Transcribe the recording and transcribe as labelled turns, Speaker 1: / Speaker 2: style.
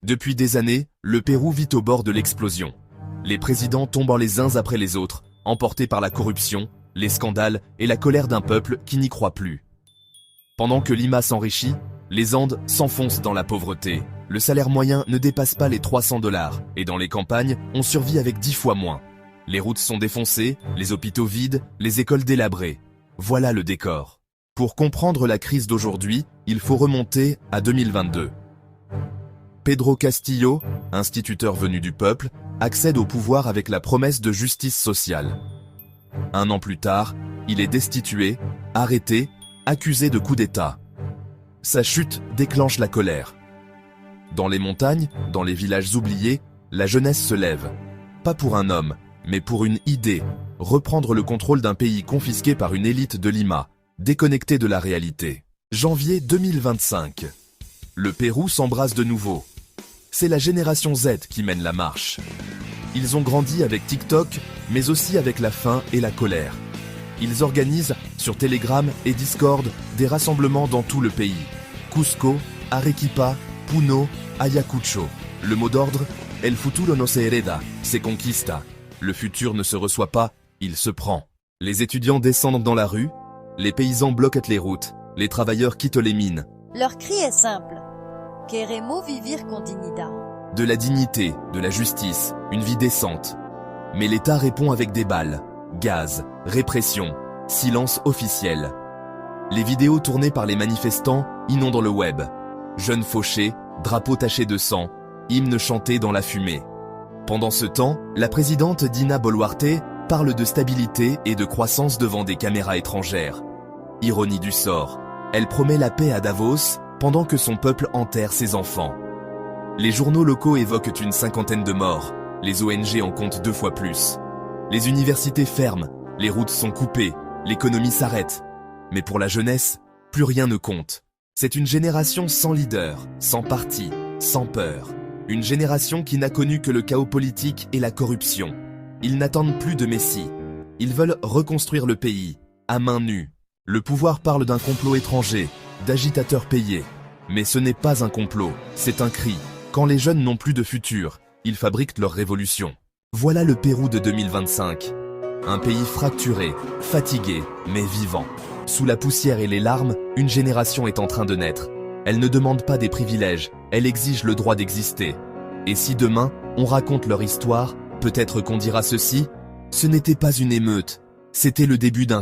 Speaker 1: Depuis des années, le Pérou vit au bord de l'explosion. Les présidents tombent les uns après les autres, emportés par la corruption, les scandales et la colère d'un peuple qui n'y croit plus. Pendant que Lima s'enrichit, les Andes s'enfoncent dans la pauvreté. Le salaire moyen ne dépasse pas les 300 $, et dans les campagnes, on survit avec 10 fois moins. Les routes sont défoncées, les hôpitaux vides, les écoles délabrées. Voilà le décor. Pour comprendre la crise d'aujourd'hui, il faut remonter à 2022. Pedro Castillo, instituteur venu du peuple, accède au pouvoir avec la promesse de justice sociale. Un an plus tard, il est destitué, arrêté, accusé de coup d'État. Sa chute déclenche la colère. Dans les montagnes, dans les villages oubliés, la jeunesse se lève. Pas pour un homme, mais pour une idée, reprendre le contrôle d'un pays confisqué par une élite de Lima, déconnectée de la réalité. Janvier 2025. Le Pérou s'embrase de nouveau. C'est la génération Z qui mène la marche. Ils ont grandi avec TikTok, mais aussi avec la faim et la colère. Ils organisent, sur Telegram et Discord, des rassemblements dans tout le pays. Cusco, Arequipa, Puno, Ayacucho. Le mot d'ordre, El futuro no se hereda, se conquista. Le futur ne se reçoit pas, il se prend. Les étudiants descendent dans la rue, les paysans bloquent les routes, les travailleurs quittent les mines.
Speaker 2: Leur cri est simple. Queremos vivir con dignidad.
Speaker 1: De la dignité, de la justice, une vie décente. Mais l'État répond avec des balles, gaz, répression, silence officiel. Les vidéos tournées par les manifestants inondent le web. Jeunes fauchés, drapeaux tachés de sang, hymnes chantés dans la fumée. Pendant ce temps, la présidente Dina Boluarte parle de stabilité et de croissance devant des caméras étrangères. Ironie du sort, elle promet la paix à Davos pendant que son peuple enterre ses enfants. Les journaux locaux évoquent une 50aine de morts, les ONG en comptent 2 fois plus. Les universités ferment, les routes sont coupées, l'économie s'arrête. Mais pour la jeunesse, plus rien ne compte. C'est une génération sans leader, sans parti, sans peur. Une génération qui n'a connu que le chaos politique et la corruption. Ils n'attendent plus de messie. Ils veulent reconstruire le pays, à main nue. Le pouvoir parle d'un complot étranger, d'agitateurs payés. Mais ce n'est pas un complot, c'est un cri. Quand les jeunes n'ont plus de futur, ils fabriquent leur révolution. Voilà le Pérou de 2025. Un pays fracturé, fatigué, mais vivant. Sous la poussière et les larmes, une génération est en train de naître. Elle ne demande pas des privilèges, elle exige le droit d'exister. Et si demain, on raconte leur histoire, peut-être qu'on dira ceci, ce n'était pas une émeute, c'était le début d'un